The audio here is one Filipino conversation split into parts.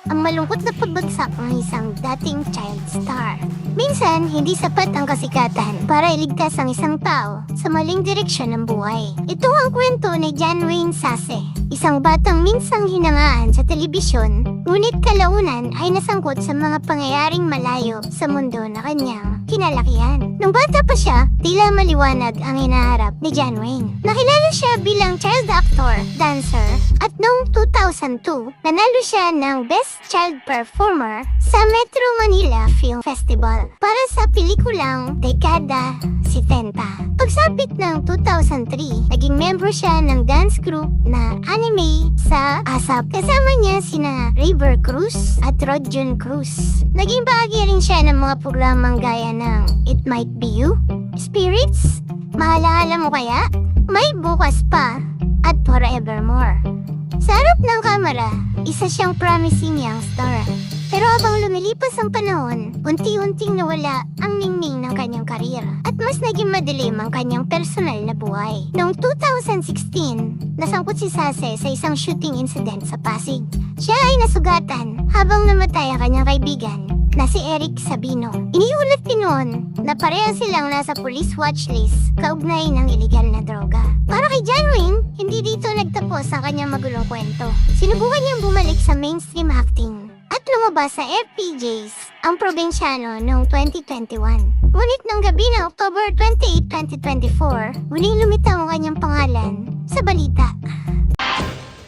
ang malungkot na pagbagsak ng isang dating child star. Minsan, hindi sapat ang kasikatan para iligtas ang isang tao sa maling direksyon ng buhay. Ito ang kwento ni John Wayne Sase, isang batang minsang hinangaan sa telebisyon, ngunit kalaunan ay nasangkot sa mga pangyayaring malayo sa mundo na kanyang kinalakihan. Nung bata pa siya, tila maliwanag ang hinaharap ni John Wayne. Nakilala siya bilang child actor, dancer, at noong 2002, nanalo siya ng Best Child Performer sa Metro Manila Film Festival para sa pelikulang Dekada 70. Pagsapit ng 2003, naging member siya ng dance group na anime sa ASAP. Kasama niya sina River Cruz at Rodjun Cruz. Naging bahagi rin siya ng mga programang gaya ng It Might Be You, Spirits, Mahala Mo Kaya, May Bukas Pa, at Forevermore. Sa harap ng kamera, isa siyang promising young star. Pero habang lumilipas ang panahon, unti-unting nawala ang ningning ng kanyang karir at mas naging madilim ang kanyang personal na buhay. Noong 2016, nasangkot si Sase sa isang shooting incident sa Pasig. Siya ay nasugatan habang namatay ang kanyang kaibigan na si Eric Sabino. Iniulat din noon na pareha silang nasa police watchlist kaugnay ng iligal na droga. Para kay John Wayne, hindi dito nagtapos ang kanyang magulong kwento. Sinubukan niyang bumalik sa mainstream acting at lumabas sa FPJs ang Probinsyano noong 2021. Ngunit ng gabi ng October 28, 2024, muling lumitaw ang kanyang pangalan sa balita.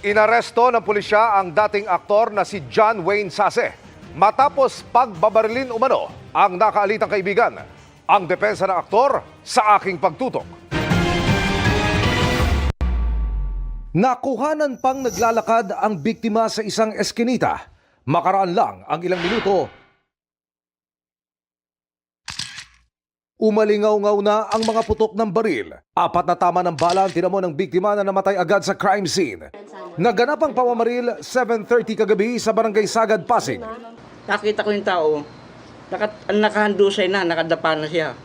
Inaresto ng pulisya ang dating aktor na si John Wayne Sase matapos pagbabarilin umano ang nakaalitang kaibigan. Ang depensa ng aktor sa aking pagtutok. Nakuhanan pang naglalakad ang biktima sa isang eskinita. Makaraan lang ang ilang minuto, umalingaw-ngaw na ang mga putok ng baril. 4 na tama ng bala ang tinamo ng biktima na namatay agad sa crime scene. Naganap ang pamamaril 7:30 kagabi sa Barangay Sagad, Pasig. Nakita ko yung tao, nakahandusay na, nakadapa na siya.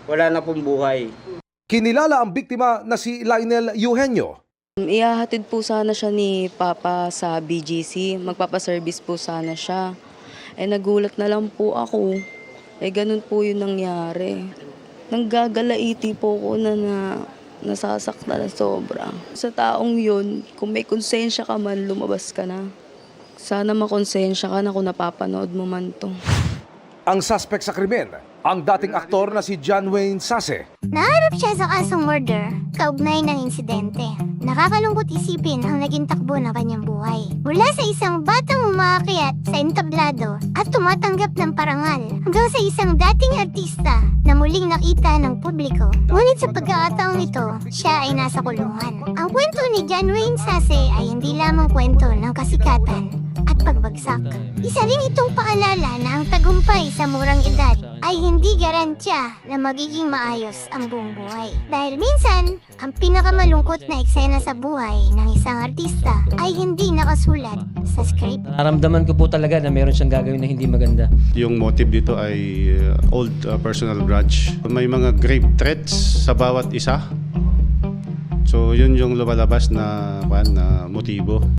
Wala na pong buhay. Kinilala ang biktima na si Lionel Eugenio. Ihahatid po sana siya ni Papa sa BGC. Magpapaservice po sana siya. Nagulat na lang po ako. Ganun po yung nangyari. Nanggagalaiti po ko na nasasaktan na sobra. Sa taong yun, kung may konsensya ka man, lumabas ka na. Sana makonsensya ka na kung napapanood mo man to. Ang suspect sa krimen, ang dating aktor na si John Wayne Sase. Naharap siya sa kasong murder, kaugnay ng insidente. Nakakalungkot isipin ang naging takbo ng kanyang buhay. Mula sa isang batang umaakyat sa entablado at tumatanggap ng parangal hanggang sa isang dating artista na muling nakita ng publiko. Ngunit sa pagkakataong ito, siya ay nasa kulungan. Ang kwento ni John Wayne Sase ay hindi lamang kwento ng kasikatan at pagbagsak. Isa rin itong paalala na ang tagumpay sa murang edad ay hindi garantya na magiging maayos ang buong buhay. Dahil minsan, ang pinakamalungkot na eksena sa buhay ng isang artista ay hindi nakasulat sa script. Naramdaman ko po talaga na meron siyang gagawin na hindi maganda. Yung motive dito ay old personal grudge. May mga grave threats sa bawat isa. So yun yung lumalabas na motibo.